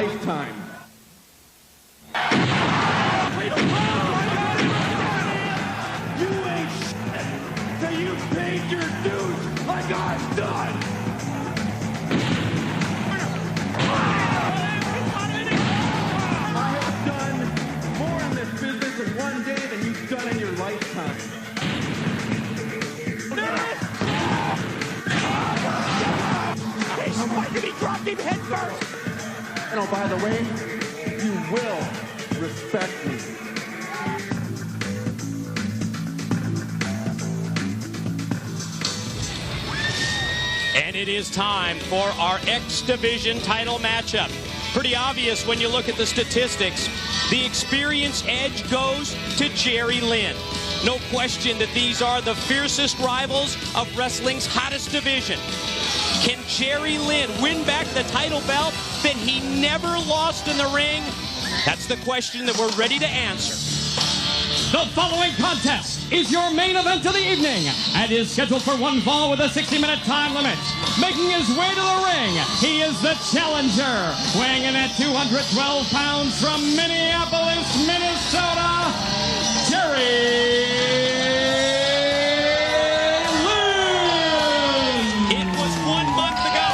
lifetime. You ain't shit till you paid your dues like I've done. I have done more in this business in one day than you've done in your lifetime. He dropped him head first. And oh, by the way, you will respect me. And it is time for our X-Division title matchup. Pretty obvious when you look at the statistics. The experience edge goes to Jerry Lynn. No question that these are the fiercest rivals of wrestling's hottest division. Can Jerry Lynn win back the title belt that he never lost in the ring? That's the question that we're ready to answer. The following contest is your main event of the evening and is scheduled for one fall with a 60-minute time limit. Making his way to the ring, he is the challenger, weighing in at 212 pounds from Minneapolis, Minnesota, Jerry Lynn. It was 1 month ago.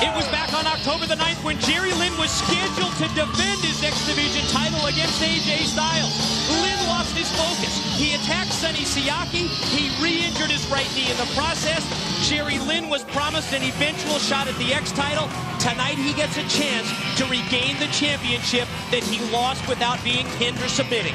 It was back on October the 9th when Jerry Lynn was scheduled to defend his X-Division title against AJ Styles. Lynn lost his focus. He attacked Sonny Siaki. He re-injured his right knee in the process. Jerry Lynn was promised an eventual shot at the X title. Tonight he gets a chance to regain the championship that he lost without being pinned or submitting.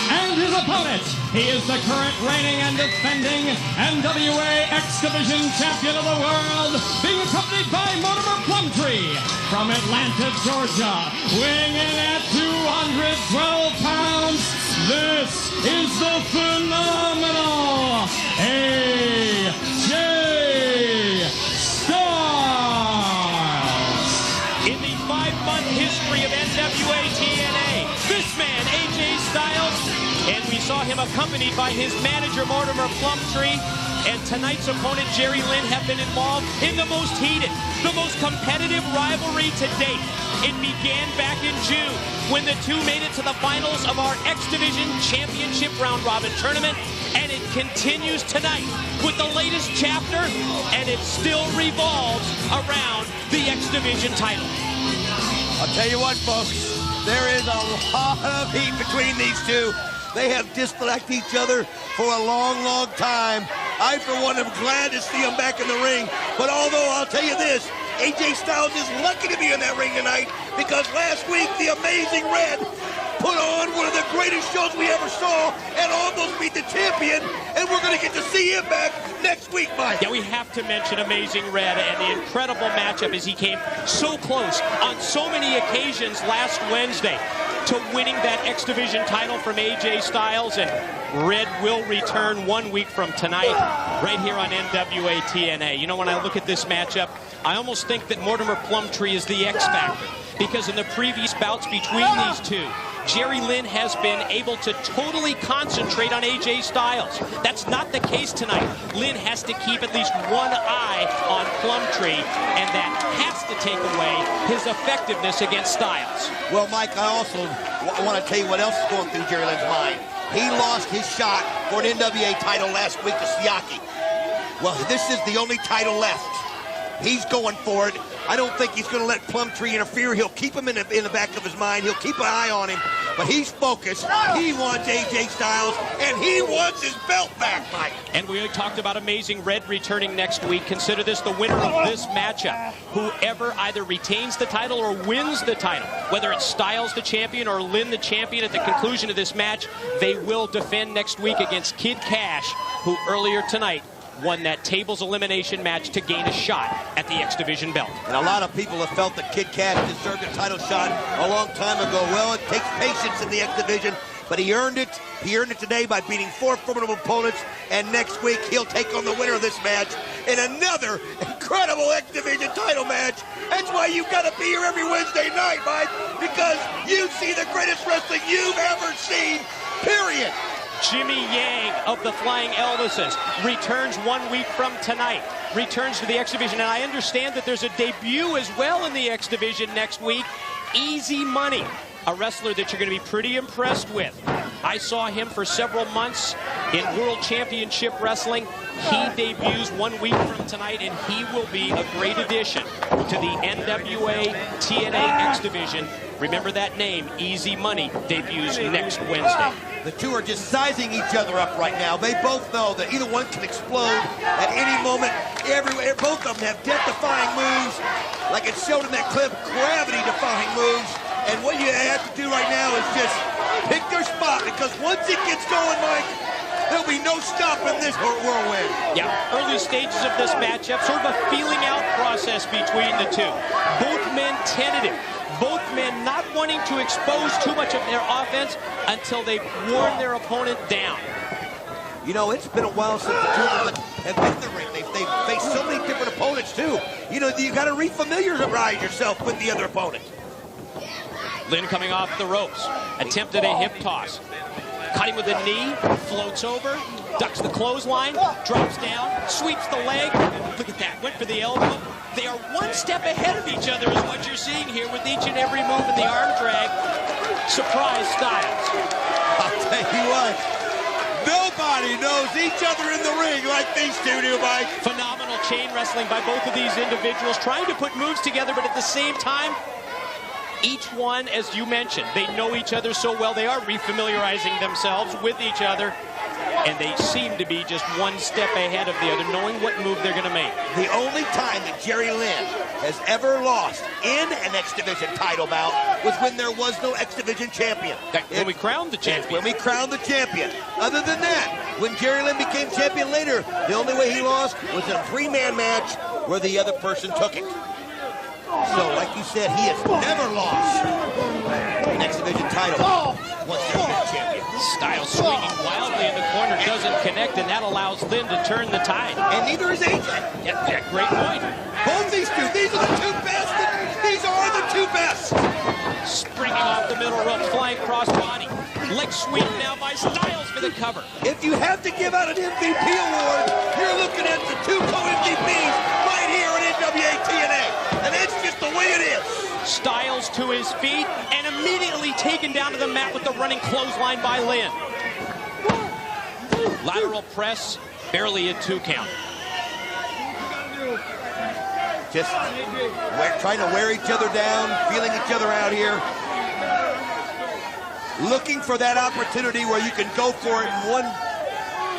And his opponent, he is the current reigning and defending NWA X-Division champion of the world, being accompanied by Mortimer Plumtree from Atlanta, Georgia, weighing in at 212 pounds. This is the phenomenal AJ Styles. In the 5-month history of NWA TNA, this man, AJ Styles, and we saw him accompanied by his manager, Mortimer Plumtree, and tonight's opponent, Jerry Lynn, have been involved in the most heated, the most competitive rivalry to date. It began back in June when the two made it to the finals of our X-Division Championship Round Robin Tournament, and it continues tonight with the latest chapter, and it still revolves around the X-Division title. I'll tell you what, folks, there is a lot of heat between these two. They have disliked each other for a long, long time. I, for one, am glad to see them back in the ring. But although I'll tell you this, AJ Styles is lucky to be in that ring tonight because last week, the Amazing Red put on one of the greatest shows we ever saw and almost beat the champion. And we're going to get to see him back next week, Mike. Yeah, we have to mention Amazing Red and the incredible matchup as he came so close on so many occasions last Wednesday to winning that X-Division title from AJ Styles, and Red will return 1 week from tonight right here on NWA TNA. You know, when I look at this matchup, I almost think that Mortimer Plumtree is the X factor, because in the previous bouts between these two, Jerry Lynn has been able to totally concentrate on AJ Styles. That's not the case tonight. Lynn has to keep at least one eye on Plumtree, and that has to take away his effectiveness against Styles. Well, Mike, I also want to tell you what else is going through Jerry Lynn's mind. He lost his shot for an NWA title last week to Siaki. Well, this is the only title left. He's going for it. I don't think he's going to let Plumtree interfere. He'll keep him in the back of his mind. He'll keep an eye on him. But he's focused. He wants AJ Styles, and he wants his belt back, Mike. And we talked about Amazing Red returning next week. Consider this the winner of this matchup. Whoever either retains the title or wins the title, whether it's Styles the champion or Lynn the champion at the conclusion of this match, they will defend next week against Kid Cash, who earlier tonight won that tables elimination match to gain a shot at the X-Division belt. And a lot of people have felt that Kid Cash deserved a title shot a long time ago. Well, it takes patience in the X-Division, but he earned it. He earned it today by beating 4 formidable opponents, and next week he'll take on the winner of this match in another incredible X-Division title match. That's why you've got to be here every Wednesday night, Mike, because you see the greatest wrestling you've ever seen, period. Jimmy Yang of the Flying Elvises returns 1 week from tonight, returns to the X-Division, and I understand that there's a debut as well in the X-Division next week. Easy Money, a wrestler that you're going to be pretty impressed with. I saw him for several months in World Championship Wrestling. He debuts 1 week from tonight, and he will be a great addition to the NWA TNA X-Division. Remember that name, Easy Money, debuts next Wednesday. The two are just sizing each other up right now. They both know that either one can explode at any moment. Both of them have death-defying moves, like it's shown in that clip, gravity-defying moves. And what you have to do right now is just pick their spot, because once it gets going, Mike, there'll be no stopping this whirlwind. Yeah, early stages of this matchup, sort of a feeling out process between the two. Both men tentative. Both men not wanting to expose too much of their offense until they've worn their opponent down. You know, it's been a while since the two of them have been in the ring. They've faced so many different opponents, too. You know, you got to refamiliarize yourself with the other opponent. Lynn coming off the ropes, attempted a hip toss. Caught him with a knee, floats over, ducks the clothesline, drops down, sweeps the leg. Look at that, went for the elbow. They are one step ahead of each other is what you're seeing here with each and every move in the arm drag. Surprise Styles. I'll tell you what, nobody knows each other in the ring like these two do, Mike. Phenomenal chain wrestling by both of these individuals, trying to put moves together, but at the same time, each one, as you mentioned, they know each other so well. They are refamiliarizing themselves with each other, and they seem to be just one step ahead of the other, knowing what move they're going to make. The only time that Jerry Lynn has ever lost in an X-Division title bout was when there was no X-Division champion. When we crowned the champion. When we crowned the champion. Other than that, when Jerry Lynn became champion later, the only way he lost was in a three-man match where the other person took it. So, like you said, he has never lost an X-Division title once he's been champion. Styles swinging wildly in the corner, doesn't connect, and that allows Lynn to turn the tide. And neither is AJ. Yeah, great point. Both these two, these are the two best. These are the two best. Springing off the middle rope, flying cross body. Leg sweep now by Styles for the cover. If you have to give out an MVP award, you're looking at the two co-MVPs right here in NWA TNA. And that's just the way it is. Styles to his feet and immediately taken down to the mat with the running clothesline by Lynn. Lateral press, barely a 2 count. Just trying to wear each other down, feeling each other out here. Looking for that opportunity where you can go for it in one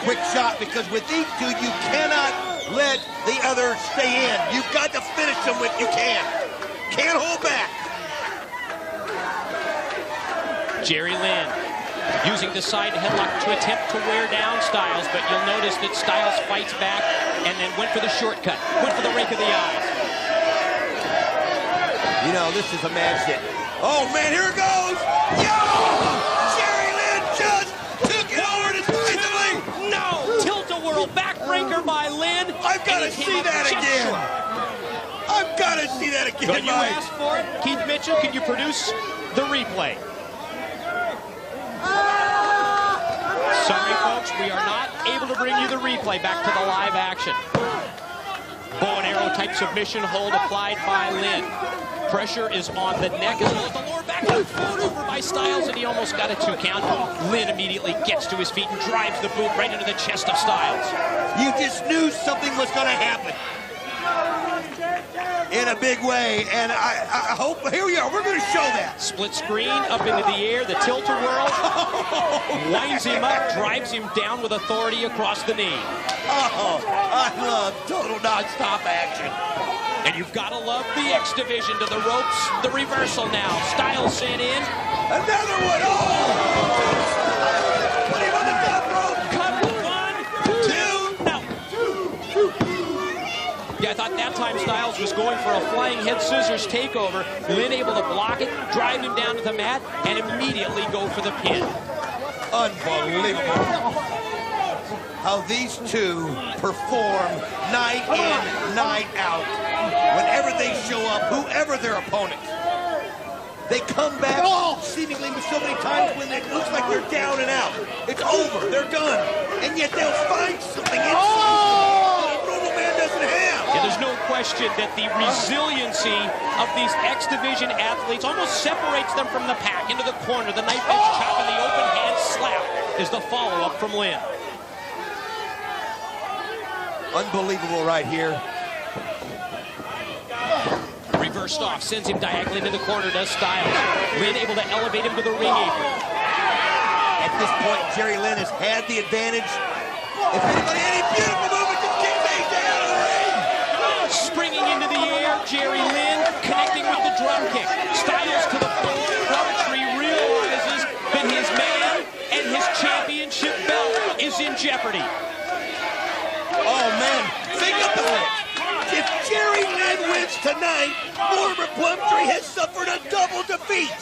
quick shot, because with these two, you cannot let the other stay in. You've got to finish them if you can. Can't hold back. Jerry Lynn using the side headlock to attempt to wear down Styles, but you'll notice that Styles fights back and then went for the shortcut, went for the rake of the eyes. You know, this is a match that... Oh, man, here it goes! Yo! Jerry Lynn just took it over decisively! No! Tilt-a-whirl backbreaker by Lynn. I've got to see that again! I've got to see that again, When you asked for it, Keith Mitchell, can you produce the replay? Sorry, folks, we are not able to bring you the replay back to the live action. Bow and arrow type submission hold applied by Lynn. Pressure is on the neck as well as the lower back. Thrown over by Styles, and he almost got a 2 count. Lynn immediately gets to his feet and drives the boot right into the chest of Styles. You just knew something was going to happen. In a big way, and I hope, here we are, we're going to show that. Split screen up into the air, the tilt-a-whirl, winds him up, drives him down with authority across the knee. Oh, I love total non-stop action. And you've got to love the X-Division to the ropes, the reversal now. Styles sent in. Another one, oh! Put him on the top rope. Cut 1, 2, no. Yeah, I thought that time Styles was going for a flying head scissors takeover. Lynn able to block it, drive him down to the mat, and immediately go for the pin. Unbelievable how these two perform night in, night out. Whenever they show up, whoever their opponent, they come back seemingly so many times when it looks like they're down and out. It's over, they're done. And yet they'll find something inside that a normal man doesn't have. Yeah, there's no question that the resiliency of these X-Division athletes almost separates them from the pack. Into the corner, the knife edge chop and the open hand slap is the follow-up from Lynn. Unbelievable right here. Reversed off, sends him diagonally into the corner, does Styles. Lynn able to elevate him to the ring apron. At this point, Jerry Lynn has had the advantage. If anybody, any beautiful movement, just keep AJ out of the ring. Springing into the air, Jerry Lynn connecting with the drum kick. Styles to the floor. Roundtree realizes that his man and his championship belt is in jeopardy. Oh, man. Think about it. If Jerry Lynn wins tonight, Mortimer Plumtree has suffered a double defeat.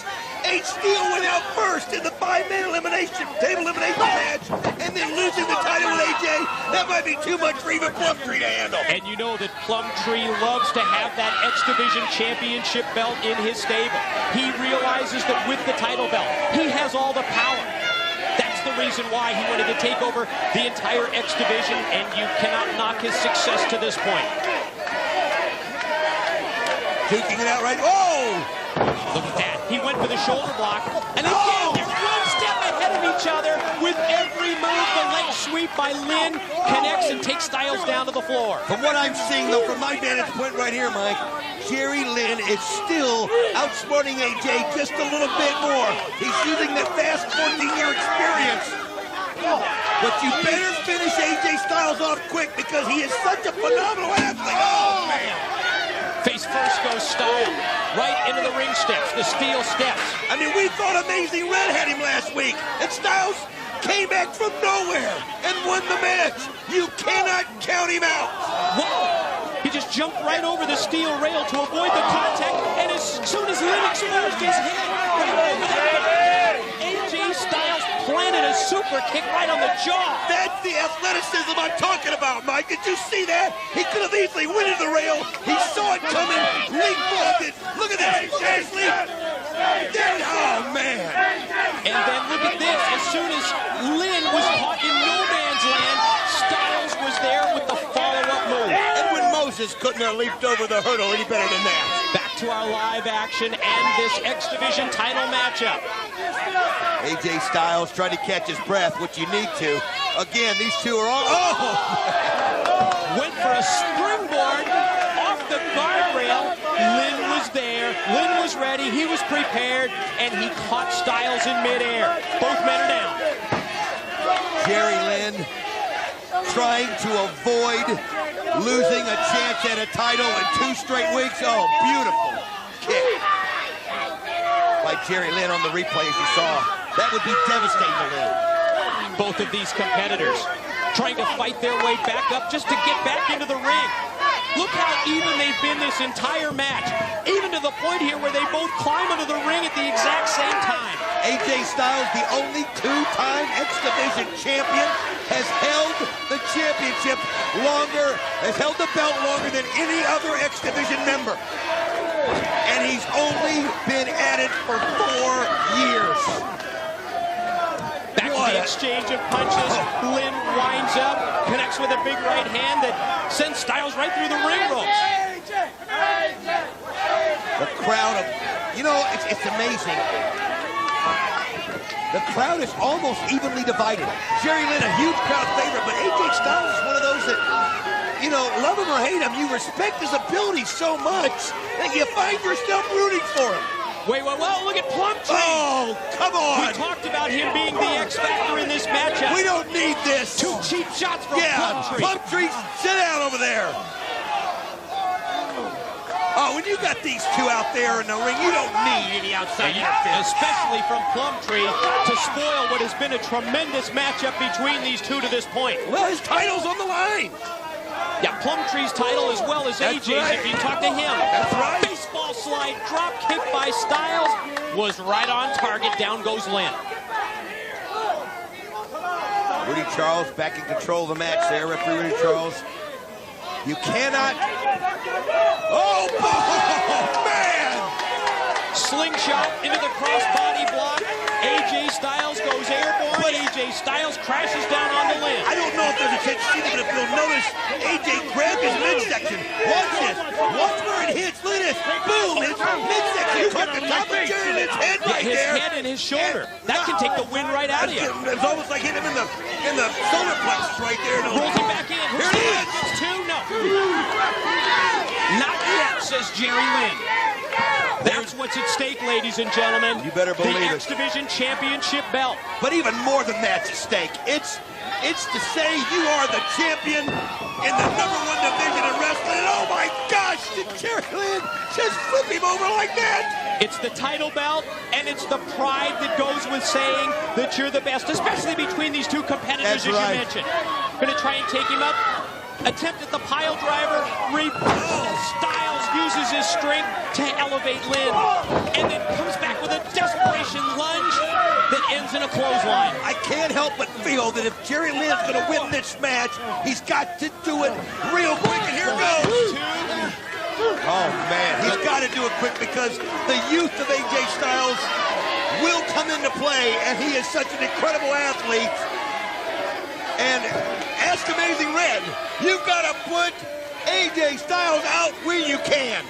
H-Steel went out first in the five-man table elimination match, and then losing the title with AJ. That might be too much for even Plumtree to handle. And you know that Plumtree loves to have that X-Division championship belt in his stable. He realizes that with the title belt, he has all the power. That's the reason why he wanted to take over the entire X-Division, and you cannot knock his success to this point. Duking it out right. Oh! Look at that. He went for the shoulder block. And again, they're one step ahead of each other with every move. The leg sweep by Lynn connects and takes Styles down to the floor. From what I'm seeing, though, from my vantage point right here, Mike, Jerry Lynn is still outsmarting AJ just a little bit more. He's using that fast 14-year experience. But you better finish AJ Styles off quick because he is such a phenomenal athlete. Oh, man. Face first goes Styles, right into the ring steps, the steel steps. I mean, we thought Amazing Red had him last week, and Styles came back from nowhere and won the match. You cannot count him out. Whoa! He just jumped right over the steel rail to avoid the contact, and as soon as Lynn exposed his head right over that, AJ Styles planted a super kick right on the jaw. That's the athleticism I'm talking about, Mike. Did you see that? He could have easily went into the rail. He saw it coming, leapfrogged it. Look at this. Seriously. Oh, man. And then look at this. As soon as Lynn was caught in no man's land, Styles was there with the follow-up move. Edwin Moses couldn't have leaped over the hurdle any better than that. Back to our live action and this X-Division title matchup. AJ Styles tried to catch his breath, which you need to. Again, these two are on. Oh! Went for a springboard off the guardrail. Lynn was there. Lynn was ready. He was prepared, and he caught Styles in midair. Both men are down. Jerry Lynn trying to avoid losing a chance at a title in 2 straight weeks. Oh, beautiful kick by Jerry Lynn on the replay, as you saw. That would be devastating to Lynn. Both of these competitors trying to fight their way back up just to get back into the ring. Look how even they've been this entire match, even to the point here where they both climb into the ring at the exact same time. AJ Styles, the only 2-time X-Division champion, has held the championship longer, has held the belt longer than any other X-Division member. And he's only been at it for 4 years. Back to the exchange of punches. Lynn winds up, connects with a big right hand that sends Styles right through the ring ropes. The crowd, you know, it's amazing. The crowd is almost evenly divided. Jerry Lynn, a huge crowd favorite, but AJ Styles is one of those that, you know, love him or hate him, you respect his ability so much that you find yourself rooting for him. Wait, look at Plumtree. Oh, come on. We talked about him being the X factor in this matchup. We don't need this. 2 cheap shots from Plumtree. Plumtree, sit down over there. Oh, when you got these two out there in the ring, you don't need any outside interference. Especially from Plumtree to spoil what has been a tremendous matchup between these two to this point. Well, his title's on the line. Yeah, Plumtree's title as well as AJ's, if you talk to him. That's right. Baseball slide, drop kick by Styles was right on target. Down goes Lynn. Rudy Charles back in control of the match there, referee Rudy Charles. You cannot... Oh, man! Slingshot into the crossbody block. AJ Styles goes airborne. But AJ AJ Styles crashes down onto Lynn. I don't know if there's a chance to see it, but if you'll notice, AJ grabbed his midsection. Watch this. Watch where it hits. Look at this. Boom. His midsection caught the top of Jerry Lynn's head right his there. His head and his shoulder. That can take the wind right out of you. It's almost like hitting him in the solar plexus right there. Rolls him back in. Here it is. It's two. No. Not yet, says Jerry Lynn. That's what's at stake, ladies and gentlemen. You better believe the it. X-Division Championship belt. But even more than that's at stake. It's to say you are the champion in the #1 division in wrestling. And oh my gosh, did Jerry Lynn just flip him over like that? It's the title belt, and it's the pride that goes with saying that you're the best, especially between these two competitors, That's as right. you mentioned. Going to try and take him up. Attempt at the pile driver. Styles uses his strength to elevate Lynn, and then comes back with a desperation lunge that ends in a clothesline. I can't help but feel that if Jerry Lynn's going to win this match, he's got to do it real quick, and here goes. Oh, man, he's got to do it quick because the youth of AJ Styles will come into play, and he is such an incredible athlete. And ask Amazing Red, you've got to put AJ Styles out where you can.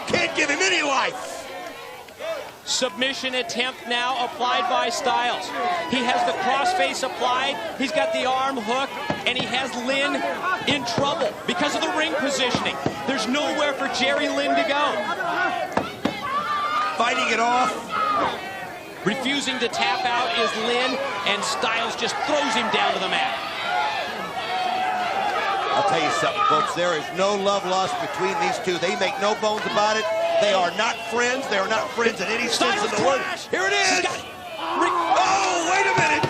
Can't give him any life. Submission attempt now applied by Styles. He has the crossface applied, he's got the arm hook, and he has Lynn in trouble because of the ring positioning. There's nowhere for Jerry Lynn to go. Fighting it off. Refusing to tap out is Lynn, and Styles just throws him down to the mat. I'll tell you something, folks. There is no love lost between these two. They make no bones about it. They are not friends. They are not friends in any sense of the word. Here it is. Oh, wait a minute.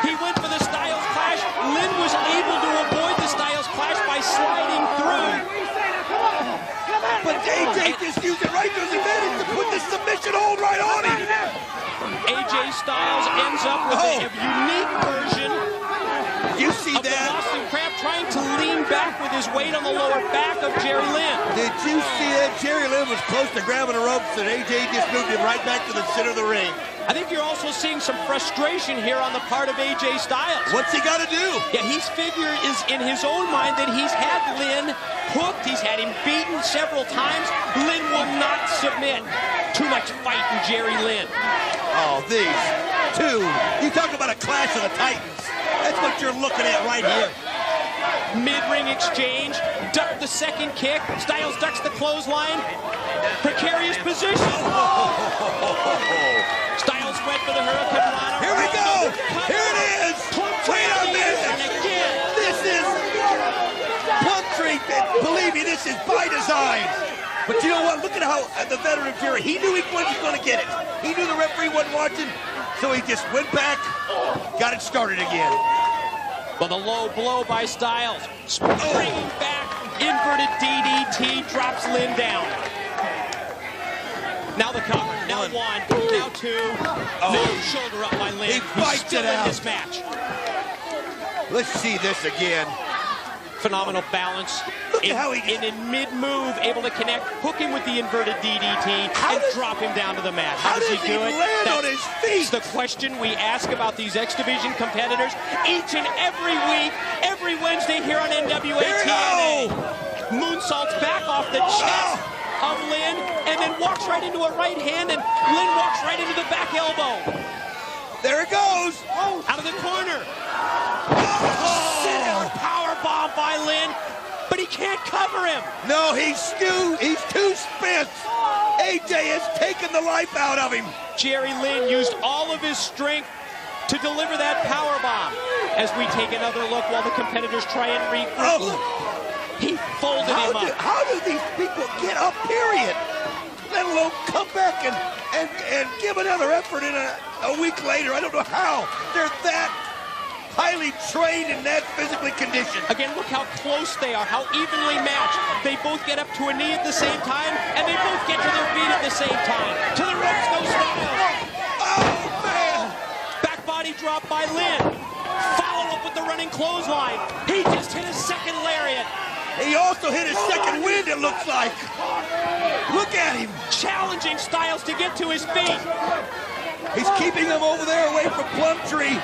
He went for the Styles clash. Lynn was able to avoid the Styles clash by sliding through. But AJ just used it right to his advantage to put the submission hold right on him. AJ Styles ends up with a unique version You see of the that? Boston Crab trying to lean back with his weight on the lower back of Jerry Lynn. Did you see it? Jerry Lynn was close to grabbing the ropes, and AJ just moved him right back to the center of the ring. I think you're also seeing some frustration here on the part of AJ Styles. What's he got to do? Yeah, his figure is in his own mind that he's had Lynn hooked. He's had him beaten several times. Lynn will not submit. Too much fight in Jerry Lynn. Oh, these two. You talk about a clash of the Titans. That's what you're looking at right here. Mid-ring exchange. Duck the second kick. Styles ducks the clothesline. Precarious position. Styles went for the Hurricane Rana. Here we go. Here it is. Wait a minute. And again. This is Plumtree. Believe me, this is by design. But you know what? Look at how the veteran Jerry, he knew he wasn't going to get it. He knew the referee wasn't watching, so he just went back, got it started again. Well, the low blow by Styles. Springing back, inverted DDT, drops Lynn down. Now the cover. Now one. Now two. No shoulder up by Lynn. He bites He's still it out. in this match. Let's see this again. Phenomenal balance. Look at how he in mid-move, able to connect, hook him with the inverted DDT, and drop him down to the mat. How does he do it? land on his feet? That's the question we ask about these X-Division competitors each and every week, every Wednesday here on NWA TNA. Moonsaults back off the chest of Lynn, and then walks right into a right hand, and Lynn walks right into the back elbow. There it goes. Out of the corner. Sit-down powerbomb by Lynn, but he can't cover him. No, he's too spent. AJ has taken the life out of him. Jerry Lynn used all of his strength to deliver that powerbomb. As we take another look while the competitors try and regroup. He folded him up. How do these people get up, period? Let alone come back and give another effort in a week later. I don't know how. They're that highly trained and that physically conditioned. Again, look how close they are, how evenly matched. They both get up to a knee at the same time, and they both get to their feet at the same time. To the ropes goes Styles. Oh, man! Back body drop by Lynn. Follow up with the running clothesline. He just hit his second lariat. He also hit his second wind, it looks like. Look at him. Challenging Styles to get to his feet. He's keeping them over there away from Plumtree.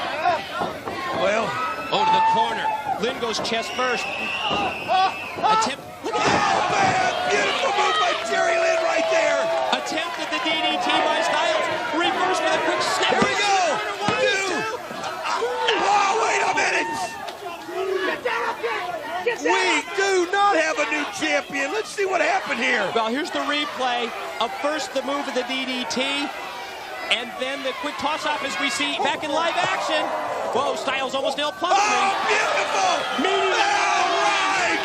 Well, to the corner. Lynn goes chest first. Attempt. Look at that. oh man, beautiful move by Jerry Lynn right there. Attempt at the DDT by Styles. Reverse with a quick snap. Here we go. Oh, wait a minute. We do not have a new champion. Let's see what happened here. Well, here's the replay of first the move of the DDT, and then the quick toss-off as we see back in live action. Whoa, Styles almost nailed Plumtree. Oh, beautiful. Meaning All right.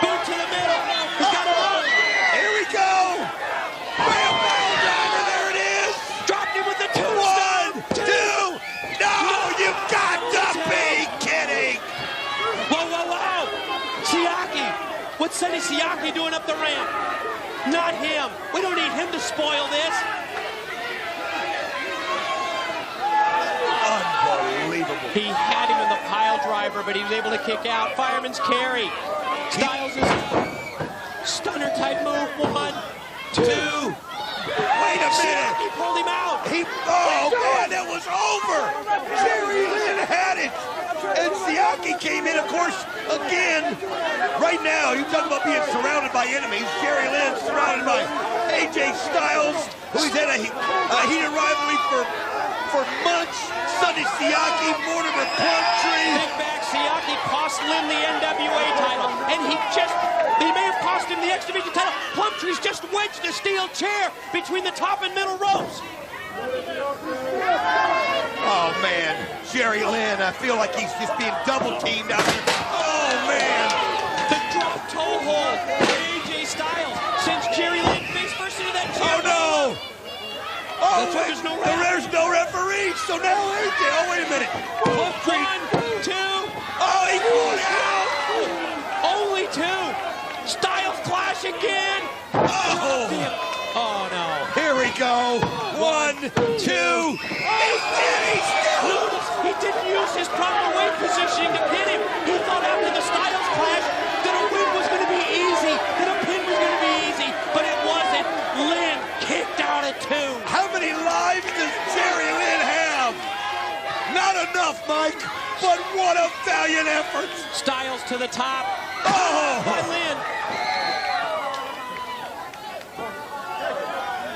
boot to the middle. He's got him up. Here we go. Bam, bam, driver. There it is. Dropped him with the two. 1, 2. No, you've got to be kidding. Whoa, whoa, whoa. Siaki. What's Sonny Siaki doing up the ramp? Not him. We don't need him to spoil this. Unbelievable. He had him in the pile driver, but he was able to kick out. Fireman's carry. Styles is stunner type move. 1, 2. Wait a minute. Siaki pulled him out. Oh man, that was over. Jerry Lynn had it. And Siaki came in, of course, again. Right now, you talk about being surrounded by enemies. Jerry Lynn surrounded by AJ Styles, who's had a heated rivalry for months. Sonny Siaki, Mortimer Plumtree. Big back Siaki cost Lynn the NWA title, and he may have cost him the X-Division title. Plumtree's just wedged a steel chair between the top and middle ropes. Oh man, Jerry Lynn, I feel like he's just being double teamed out here. Oh man. The drop toe hold by AJ Styles sends Jerry Lynn face first into that chair. Oh no. Oh, That's why there's no there's no referee, so now AJ, oh wait a minute. Plumtree. 1, 2. Oh, he pulled out. Only 2. Styles clash again. Oh. Oh no. Here we go. 1, 2. He didn't use his proper weight positioning to pin him. He thought after the Styles clash that a win was going to be easy, that a pin was going to be easy, but it wasn't. Lynn kicked out at 2. How many lives does Jerry Lynn have? Not enough, Mike, but what a valiant effort. Styles to the top. Oh. By Lynn.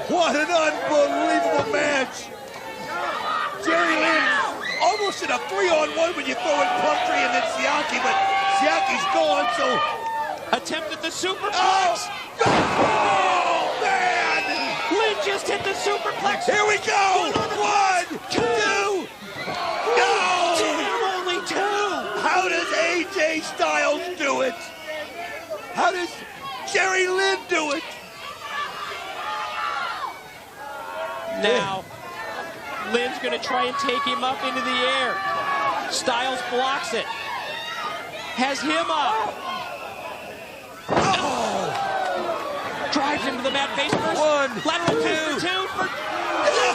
What an unbelievable match. Jerry Lynn almost in a 3-on-1 when you throw in Plumtree and then Siaki, but Siaki's gone, so... Attempt at the superplex. Oh, man! Lynn just hit the superplex. Here we go! 1, 2! No! Damn, only 2. How does AJ Styles do it? How does Jerry Lynn do it? Now, Lynn's going to try and take him up into the air. Styles blocks it. Has him up. Oh! Drives him to the mat face first. 1, Lateral 2. for 2. For...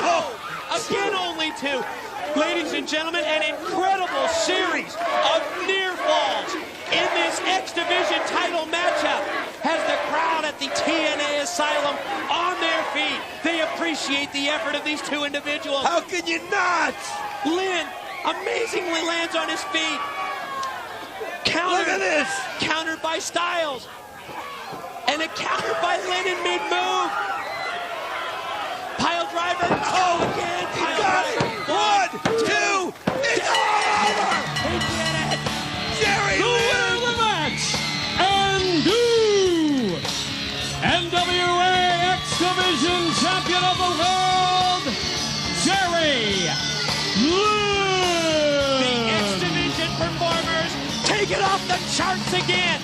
Oh! Again, only 2. Ladies and gentlemen, an incredible series of near falls in this X-Division title matchup has the crowd at the TNA Asylum on their feet. They appreciate the effort of these 2 individuals. How can you not? Lynn amazingly lands on his feet. Look at this. Countered by Styles. And a counter by Lynn in mid-move. Pile driver. Oh, again. He got it. 1, 2. It's over. He did it. Jerry The winner Lynn. of the match, and new NWA X-Division Champion of the World, Jerry Lynn. The X-Division performers take it off the charts again.